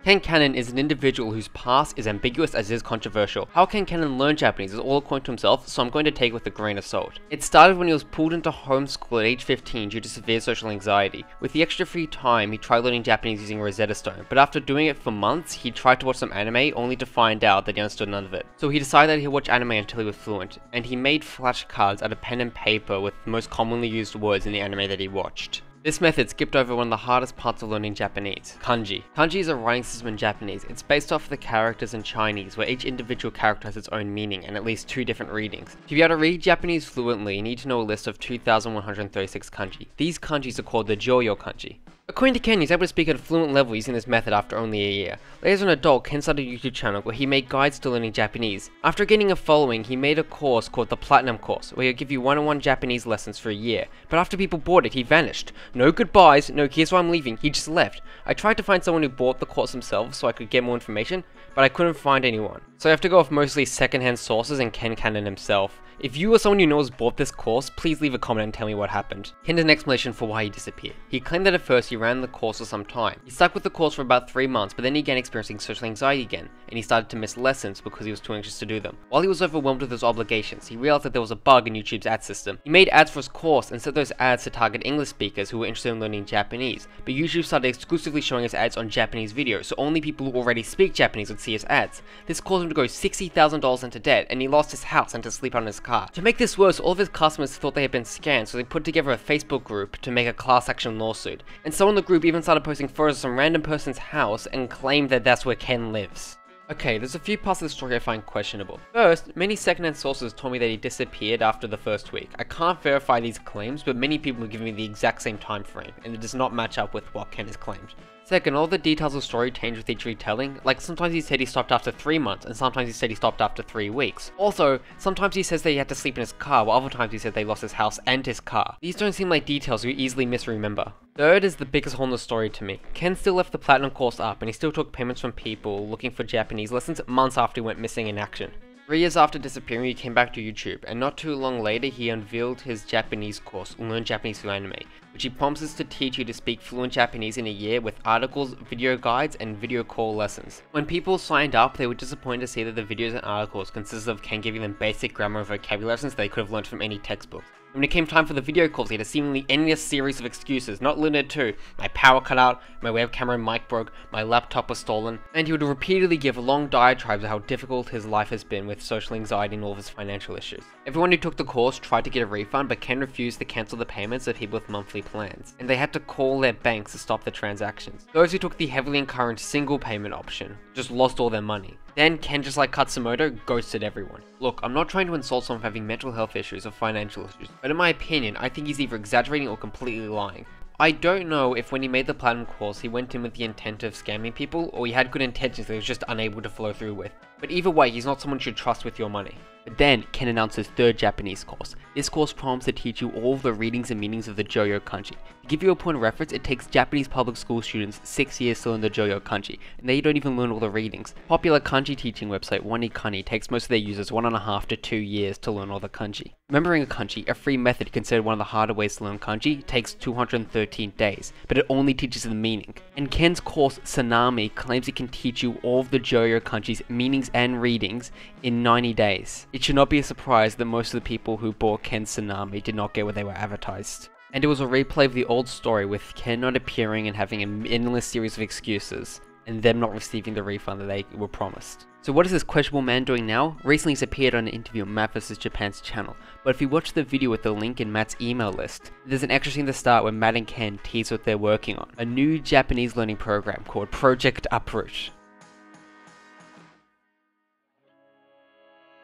Ken Cannon is an individual whose past is ambiguous as it is controversial. How Ken Cannon learned Japanese is all according to himself, so I'm going to take it with a grain of salt. It started when he was pulled into homeschool at age 15 due to severe social anxiety. With the extra free time, he tried learning Japanese using Rosetta Stone, but after doing it for months, he tried to watch some anime only to find out that he understood none of it. So he decided that he'd watch anime until he was fluent, and he made flashcards out of pen and paper with the most commonly used words in the anime that he watched. This method skipped over one of the hardest parts of learning Japanese, kanji. Kanji is a writing system in Japanese. It's based off of the characters in Chinese, where each individual character has its own meaning and at least 2 different readings. To be able to read Japanese fluently, you need to know a list of 2,136 kanji. These kanjis are called the Joyo kanji. According to Ken, he's able to speak at a fluent level using this method after only a year. Later as an adult, Ken started a YouTube channel where he made guides to learning Japanese. After gaining a following, he made a course called the Platinum Course, where he'll give you one-on-one Japanese lessons for a year. But after people bought it, he vanished. No goodbyes, no here's why I'm leaving, he just left. I tried to find someone who bought the course themselves so I could get more information, but I couldn't find anyone. So I have to go off mostly secondhand sources and Ken Cannon himself. If you or someone you know has bought this course, please leave a comment and tell me what happened. Here's an explanation for why he disappeared. He claimed that at first he ran the course for some time. He stuck with the course for about 3 months, but then he began experiencing social anxiety again, and he started to miss lessons because he was too anxious to do them. While he was overwhelmed with his obligations, he realized that there was a bug in YouTube's ad system. He made ads for his course and set those ads to target English speakers who were interested in learning Japanese, but YouTube started exclusively showing his ads on Japanese videos, so only people who already speak Japanese would see his ads. This caused him to go $60,000 into debt, and he lost his house and to sleep out in his car. To make this worse, all of his customers thought they had been scammed, so they put together a Facebook group to make a class action lawsuit. And someone in the group even started posting photos of some random person's house and claimed that that's where Ken lives. Okay, there's a few parts of the story I find questionable. First, many secondhand sources told me that he disappeared after the first week. I can't verify these claims, but many people have given me the exact same time frame, and it does not match up with what Ken has claimed. Second, all the details of the story change with each retelling. Like, sometimes he said he stopped after 3 months, and sometimes he said he stopped after 3 weeks. Also, sometimes he says that he had to sleep in his car, while other times he said they lost his house and his car. These don't seem like details we easily misremember. Third is the biggest hole in the story to me. Ken still left the Platinum course up, and he still took payments from people looking for Japanese lessons months after he went missing in action. 3 years after disappearing, he came back to YouTube, and not too long later he unveiled his Japanese course, Learn Japanese Through Anime, which he promises to teach you to speak fluent Japanese in a year with articles, video guides, and video call lessons. When people signed up, they were disappointed to see that the videos and articles consisted of Ken giving them basic grammar and vocabulary lessons they could have learned from any textbook. When it came time for the video calls, he had a seemingly endless series of excuses, not limited to my power cut out, my webcam and mic broke, my laptop was stolen, and he would repeatedly give long diatribes of how difficult his life has been with social anxiety and all of his financial issues. Everyone who took the course tried to get a refund, but Ken refused to cancel the payments of people with monthly plans, and they had to call their banks to stop the transactions. Those who took the heavily encouraged single payment option just lost all their money. Then Ken, just like Katsumoto, ghosted everyone. Look, I'm not trying to insult someone for having mental health issues or financial issues, but in my opinion, I think he's either exaggerating or completely lying. I don't know if when he made the Platinum course, he went in with the intent of scamming people, or he had good intentions that he was just unable to follow through with. But either way, he's not someone you should trust with your money. But then, Ken announced his 3rd Japanese course. This course promised to teach you all of the readings and meanings of the Joyo kanji. To give you a point of reference, it takes Japanese public school students 6 years to learn the Joyo kanji, and they don't even learn all the readings. Popular kanji teaching website Onikani takes most of their users 1.5 to 2 years to learn all the kanji. Remembering a kanji, a free method considered one of the harder ways to learn kanji, takes 213 days, but it only teaches the meaning. And Ken's course, Tsunami, claims it can teach you all of the Joyo kanji's meanings and readings in 90 days. It should not be a surprise that most of the people who bought Ken's Tsunami did not get what they were advertised. And it was a replay of the old story with Ken not appearing and having an endless series of excuses, and them not receiving the refund that they were promised. So what is this questionable man doing now? Recently he's appeared on an interview on Matt vs Japan's channel, but if you watch the video with the link in Matt's email list, there's an extra scene at the start where Matt and Ken tease what they're working on, a new Japanese learning program called Project Uproot.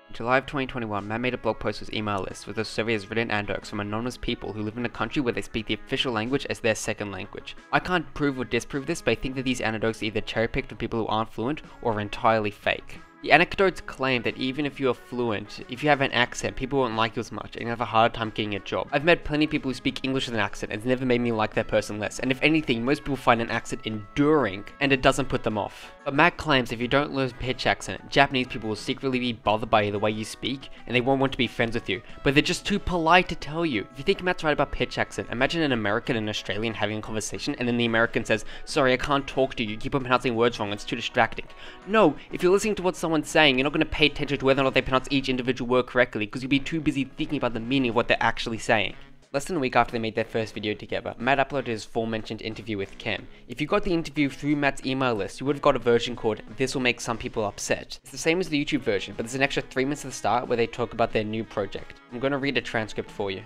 In July of 2021, Matt made a blog post with his email list with a survey of written anecdotes from anonymous people who live in a country where they speak the official language as their second language. I can't prove or disprove this, but I think that these anecdotes are either cherry-picked from people who aren't fluent or are entirely fake. The anecdotes claim that even if you are fluent, if you have an accent, people won't like you as much and you have a harder time getting a job. I've met plenty of people who speak English with an accent and it's never made me like that person less, and if anything, most people find an accent enduring and it doesn't put them off. But Matt claims if you don't learn pitch accent, Japanese people will secretly be bothered by the way you speak and they won't want to be friends with you, but they're just too polite to tell you. If you think Matt's right about pitch accent, imagine an American and an Australian having a conversation and then the American says, "Sorry, I can't talk to you, you keep on pronouncing words wrong, it's too distracting." No, if you're listening to what someone's saying, you're not going to pay attention to whether or not they pronounce each individual word correctly because you'll be too busy thinking about the meaning of what they're actually saying. Less than a week after they made their first video together, Matt uploaded his aforementioned interview with Kim. If you got the interview through Matt's email list, you would have got a version called "This will make some people upset." It's the same as the YouTube version, but there's an extra 3 minutes at the start where they talk about their new project. I'm going to read a transcript for you.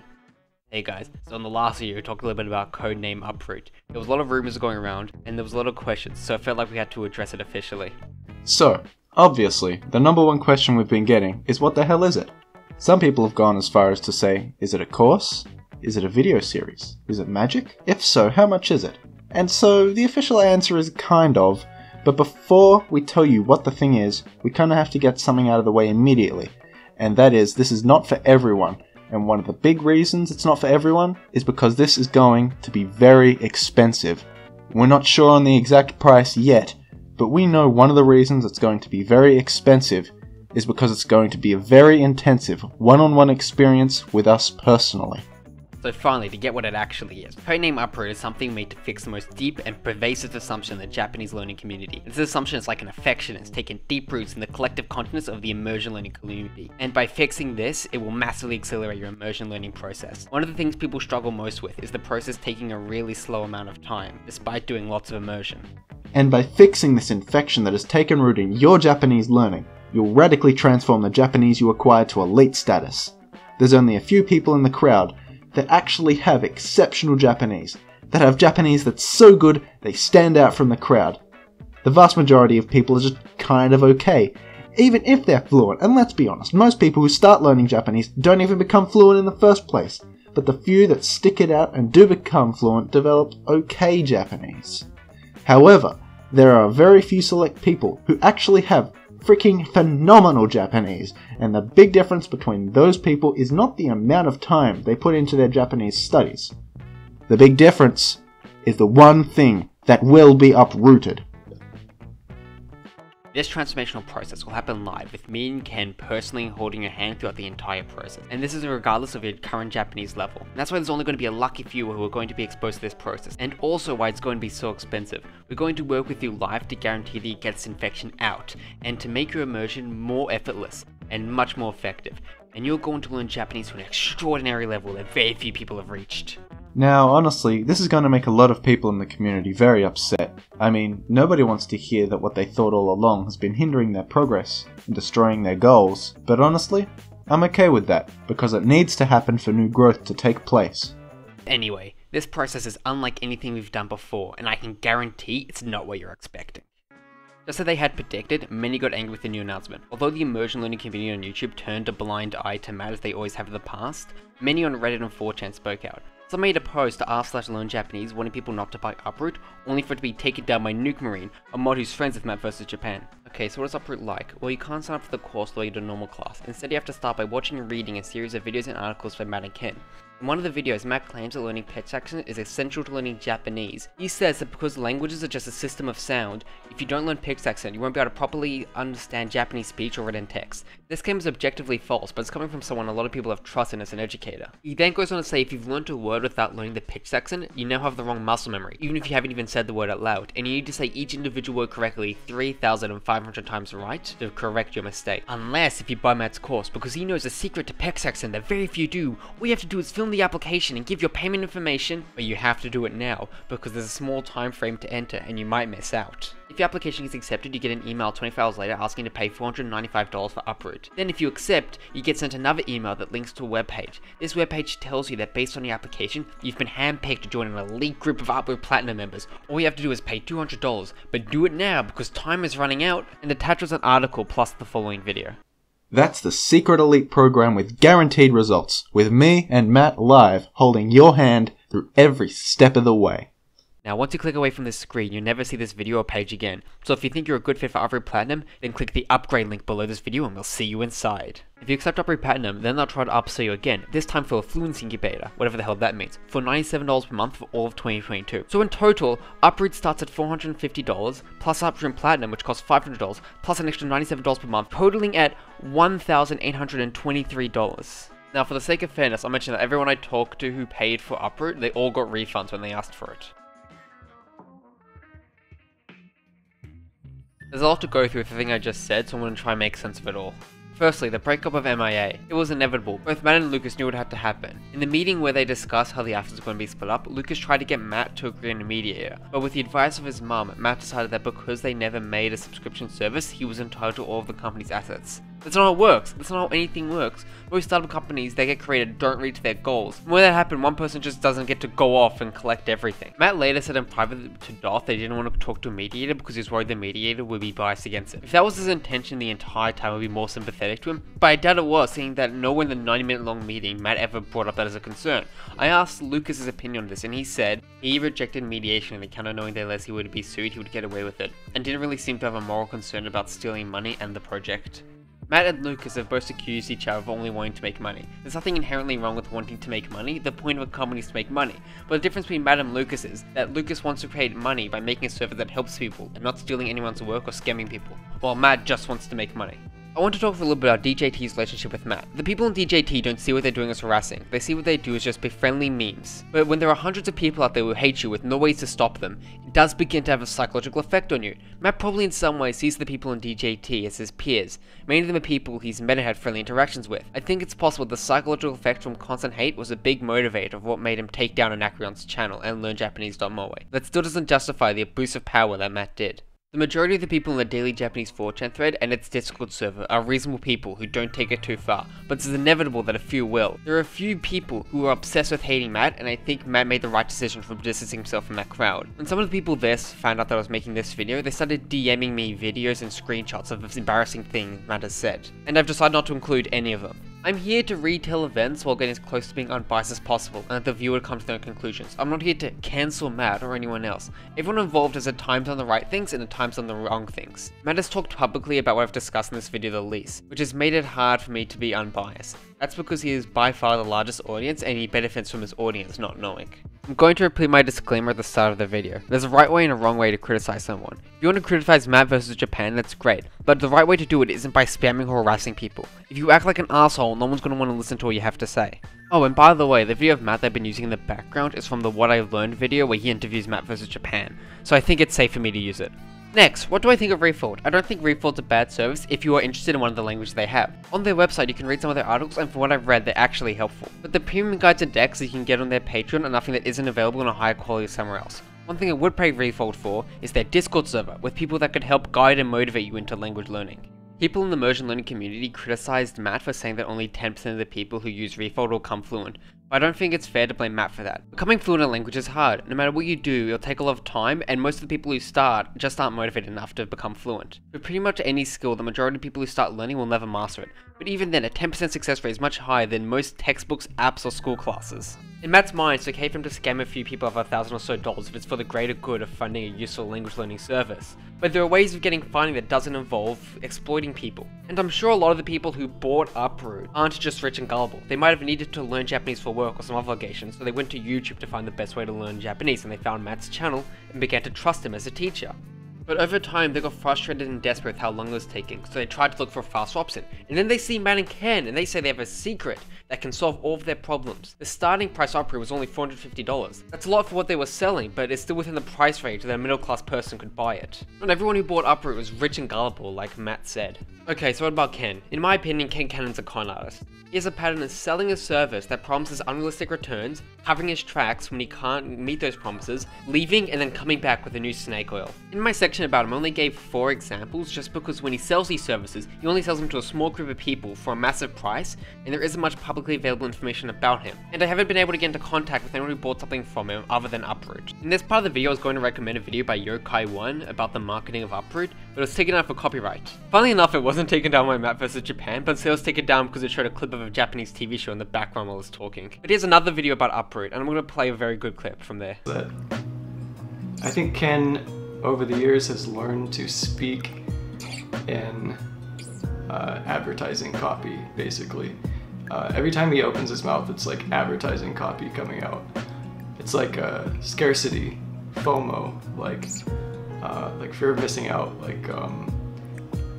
Hey guys, so on the last video we talked a little bit about codename Uproot. There was a lot of rumors going around, and there was a lot of questions, so I felt like we had to address it officially. So, obviously, the number one question we've been getting is what the hell is it? Some people have gone as far as to say, is it a course? Is it a video series? Is it magic? If so, how much is it? And so, the official answer is kind of, but before we tell you what the thing is, we kind of have to get something out of the way immediately. And that is, this is not for everyone. And one of the big reasons it's not for everyone is because this is going to be very expensive. We're not sure on the exact price yet, but we know one of the reasons it's going to be very expensive is because it's going to be a very intensive one-on-one experience with us personally. So finally, to get what it actually is, codename Uproot is something made to fix the most deep and pervasive assumption in the Japanese learning community. This assumption is like an affection, it's taken deep roots in the collective consciousness of the immersion learning community. And by fixing this, it will massively accelerate your immersion learning process. One of the things people struggle most with is the process taking a really slow amount of time, despite doing lots of immersion. And by fixing this infection that has taken root in your Japanese learning, you'll radically transform the Japanese you acquire to elite status. There's only a few people in the crowd that actually have exceptional Japanese, that have Japanese that's so good they stand out from the crowd. The vast majority of people are just kind of okay, even if they're fluent, and let's be honest, most people who start learning Japanese don't even become fluent in the first place, but the few that stick it out and do become fluent develop okay Japanese. However, there are very few select people who actually have freaking phenomenal Japanese, and the big difference between those people is not the amount of time they put into their Japanese studies. The big difference is the one thing that will be uprooted. This transformational process will happen live, with me and Ken personally holding your hand throughout the entire process, and this is regardless of your current Japanese level. And that's why there's only going to be a lucky few who are going to be exposed to this process, and also why it's going to be so expensive. We're going to work with you live to guarantee that you get this infection out, and to make your immersion more effortless and much more effective. And you're going to learn Japanese to an extraordinary level that very few people have reached. Now, honestly, this is going to make a lot of people in the community very upset. I mean, nobody wants to hear that what they thought all along has been hindering their progress and destroying their goals, but honestly, I'm okay with that, because it needs to happen for new growth to take place. Anyway, this process is unlike anything we've done before, and I can guarantee it's not what you're expecting. Just as they had predicted, many got angry with the new announcement. Although the immersion learning community on YouTube turned a blind eye to Matt as they always have in the past, many on Reddit and 4chan spoke out. Some made a post to r/learn Japanese wanting people not to buy Uproot, only for it to be taken down by Nuke Marine, a mod who's friends with Matt vs Japan. Okay, so what is Uproot like? Well, you can't sign up for the course the way you do a normal class. Instead, you have to start by watching and reading a series of videos and articles by Matt and Ken. In one of the videos, Matt claims that learning pitch accent is essential to learning Japanese. He says that because languages are just a system of sound, if you don't learn pitch accent, you won't be able to properly understand Japanese speech or written text. This claim is objectively false, but it's coming from someone a lot of people have trust in as an educator. He then goes on to say if you've learned a word without learning the pitch accent, you now have the wrong muscle memory, even if you haven't even said the word out loud, and you need to say each individual word correctly 3,500 times right to correct your mistake. Unless if you buy Matt's course, because he knows a secret to pitch accent that very few do. All you have to do is film the application and give your payment information, but you have to do it now, because there's a small time frame to enter and you might miss out. If your application gets accepted, you get an email 24 hours later asking to pay $495 for Uproot. Then if you accept, you get sent another email that links to a webpage. This webpage tells you that based on your application, you've been handpicked to join an elite group of Uproot Platinum members. All you have to do is pay $200, but do it now because time is running out, and attached was an article plus the following video. That's the secret elite program with guaranteed results, with me and Matt live holding your hand through every step of the way. Now once you click away from this screen, you'll never see this video or page again, so if you think you're a good fit for Uproot Platinum, then click the upgrade link below this video and we'll see you inside. If you accept Uproot Platinum, then they'll try to upsell you again, this time for a fluency incubator, whatever the hell that means, for $97 per month for all of 2022. So in total, Uproot starts at $450, plus Uproot Platinum, which costs $500, plus an extra $97 per month, totaling at $1,823. Now for the sake of fairness, I'll mention that everyone I talked to who paid for Uproot, they all got refunds when they asked for it. There's a lot to go through with everything I just said, so I'm going to try and make sense of it all. Firstly, the breakup of MIA. It was inevitable. Both Matt and Lucas knew it had to happen. In the meeting where they discussed how the assets were going to be split up, Lucas tried to get Matt to agree on a mediator, but with the advice of his mum, Matt decided that because they never made a subscription service, he was entitled to all of the company's assets. That's not how it works. That's not how anything works. Most startup companies, they get created, don't reach their goals. And when that happens, one person just doesn't get to go off and collect everything. Matt later said in private to Doth they didn't want to talk to a mediator because he was worried the mediator would be biased against him. If that was his intention the entire time, I would be more sympathetic to him, but I doubt it was, seeing that nowhere in the 90-minute long meeting Matt ever brought up that as a concern. I asked Lucas's opinion on this, and he said he rejected mediation on account of knowing that unless he would be sued, he would get away with it, and didn't really seem to have a moral concern about stealing money and the project. Matt and Lucas have both accused each other of only wanting to make money. There's nothing inherently wrong with wanting to make money, the point of a company is to make money. But the difference between Matt and Lucas is that Lucas wants to create money by making a server that helps people and not stealing anyone's work or scamming people, while Matt just wants to make money. I want to talk for a little bit about DJT's relationship with Matt. The people in DJT don't see what they're doing as harassing, they see what they do as just befriendly memes. But when there are hundreds of people out there who hate you with no ways to stop them, it does begin to have a psychological effect on you. Matt probably in some ways sees the people in DJT as his peers. Many of them are people he's met and had friendly interactions with. I think it's possible the psychological effect from constant hate was a big motivator of what made him take down Anacreon's channel and learn Japanese.moe. That still doesn't justify the abuse of power that Matt did. The majority of the people in the daily Japanese 4chan thread and its Discord server are reasonable people who don't take it too far, but it's inevitable that a few will. There are a few people who are obsessed with hating Matt, and I think Matt made the right decision for distancing himself from that crowd. When some of the people there found out that I was making this video, they started DMing me videos and screenshots of this embarrassing thing Matt has said, and I've decided not to include any of them. I'm here to retell events while getting as close to being unbiased as possible, and that the viewer comes to their own conclusions. I'm not here to cancel Matt or anyone else. Everyone involved has at times done the right things and at times done the wrong things. Matt has talked publicly about what I've discussed in this video the least, which has made it hard for me to be unbiased. That's because he is by far the largest audience and he benefits from his audience not knowing. I'm going to repeat my disclaimer at the start of the video. There's a right way and a wrong way to criticize someone. If you want to criticize Matt versus Japan, that's great, but the right way to do it isn't by spamming or harassing people. If you act like an asshole, no one's going to want to listen to what you have to say. Oh, and by the way, the video of Matt that I've been using in the background is from the What I Learned video where he interviews Matt versus Japan, so I think it's safe for me to use it. Next, what do I think of Refold? I don't think Refold's a bad service if you are interested in one of the languages they have. On their website you can read some of their articles, and from what I've read they're actually helpful. But the premium guides and decks that you can get on their Patreon are nothing that isn't available in a higher quality somewhere else. One thing I would pay Refold for is their Discord server, with people that could help guide and motivate you into language learning. People in the immersion learning community criticized Matt for saying that only 10% of the people who use Refold will become fluent, but I don't think it's fair to blame Matt for that. Becoming fluent in a language is hard. No matter what you do, it'll take a lot of time, and most of the people who start just aren't motivated enough to become fluent. For pretty much any skill, the majority of people who start learning will never master it, but even then, a 10% success rate is much higher than most textbooks, apps, or school classes. In Matt's mind, it's okay for him to scam a few people of $1,000 or so if it's for the greater good of funding a useful language learning service. But there are ways of getting funding that doesn't involve exploiting people. And I'm sure a lot of the people who bought Uproot aren't just rich and gullible. They might have needed to learn Japanese for work or some obligation, so they went to YouTube to find the best way to learn Japanese, and they found Matt's channel and began to trust him as a teacher. But over time, they got frustrated and desperate with how long it was taking, so they tried to look for a faster option. And then they see Matt and Ken, and they say they have a secret that can solve all of their problems. The starting price of Uproot was only $450. That's a lot for what they were selling, but it's still within the price range that a middle class person could buy it. Not everyone who bought Uproot was rich and gullible, like Matt said. Okay, so what about Ken? In my opinion, Ken Cannon's a con artist. He has a pattern of selling a service that promises unrealistic returns, covering his tracks when he can't meet those promises, leaving and then coming back with a new snake oil. In my section about him, I only gave 4 examples just because when he sells these services, he only sells them to a small group of people for a massive price, and there isn't much publicly available information about him. And I haven't been able to get into contact with anyone who bought something from him other than Uproot. In this part of the video, I was going to recommend a video by Yokai1 about the marketing of Uproot, but it was taken out for copyright. Funnily enough, it wasn't taken down by Matt vs Japan, but instead it was taken down because it showed a clip of a Japanese TV show in the background while I was talking. But here's another video about Uproot, and I'm going to play a very good clip from there. I think Ken, over the years, has learned to speak in advertising copy, basically. Every time he opens his mouth, it's like advertising copy coming out. It's like scarcity, FOMO, like fear of missing out. Like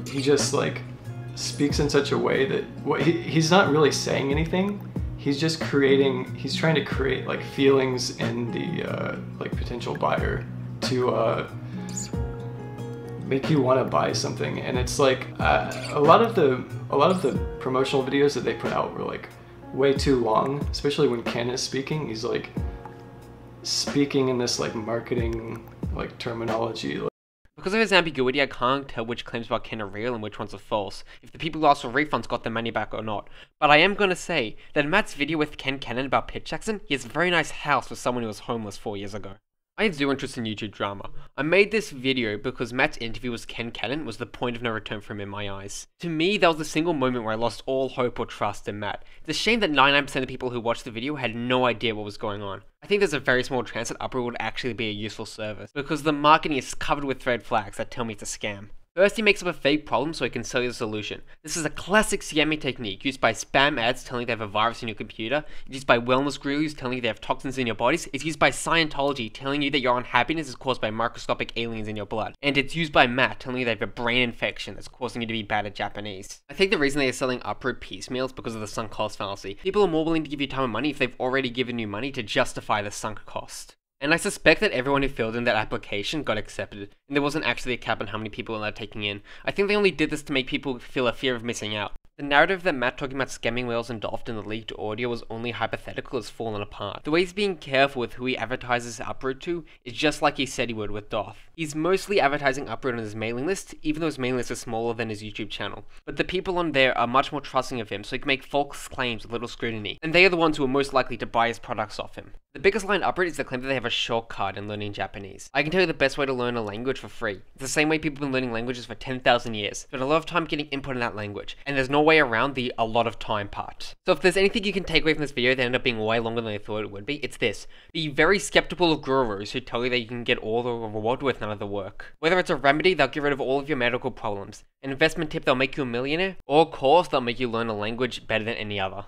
he just like speaks in such a way that he's not really saying anything. He's just he's trying to create like feelings in the like potential buyer to make you want to buy something. And it's like a lot of the promotional videos that they put out were like way too long, especially when Ken is speaking. He's like speaking in this like marketing like terminology. Because of his ambiguity, I can't tell which claims about Ken are real and which ones are false, if the people who asked for refunds got their money back or not. But I am going to say that in Matt's video with Ken Cannon about Pitch Jackson, he has a very nice house for someone who was homeless 4 years ago. I have zero interest in YouTube drama. I made this video because Matt's interview with Ken Cannon was the point of no return for him in my eyes. To me, that was the single moment where I lost all hope or trust in Matt. It's a shame that 99% of people who watched the video had no idea what was going on. I think there's a very small chance that Uproot would actually be a useful service, because the marketing is covered with red flags that tell me it's a scam. First, he makes up a fake problem so he can sell you the solution. This is a classic scamming technique used by spam ads telling you they have a virus in your computer. It's used by wellness gurus telling you they have toxins in your bodies. It's used by Scientology telling you that your unhappiness is caused by microscopic aliens in your blood. And it's used by Matt telling you they have a brain infection that's causing you to be bad at Japanese. I think the reason they are selling Uproot piecemeal is because of the sunk cost fallacy. People are more willing to give you time and money if they've already given you money to justify the sunk cost. And I suspect that everyone who filled in that application got accepted, and there wasn't actually a cap on how many people they're taking in. I think they only did this to make people feel a fear of missing out. The narrative that Matt talking about scamming whales and Dolph in the leaked audio was only hypothetical has fallen apart. The way he's being careful with who he advertises Uproot to is just like he said he would with Dolph. He's mostly advertising Uproot on his mailing list, even though his mailing list is smaller than his YouTube channel. But the people on there are much more trusting of him, so he can make false claims with little scrutiny. And they are the ones who are most likely to buy his products off him. The biggest lie in Uproot is the claim that they have a shortcut in learning Japanese. I can tell you the best way to learn a language for free. It's the same way people have been learning languages for 10,000 years. Spend a lot of time getting input in that language, and there's no way around the a lot of time part. So if there's anything you can take away from this video that ended up being way longer than I thought it would be, it's this. Be very skeptical of gurus who tell you that you can get all the reward with none of the work. Whether it's a remedy, they'll get rid of all of your medical problems. An investment tip, they'll make you a millionaire. Or a course, they'll make you learn a language better than any other.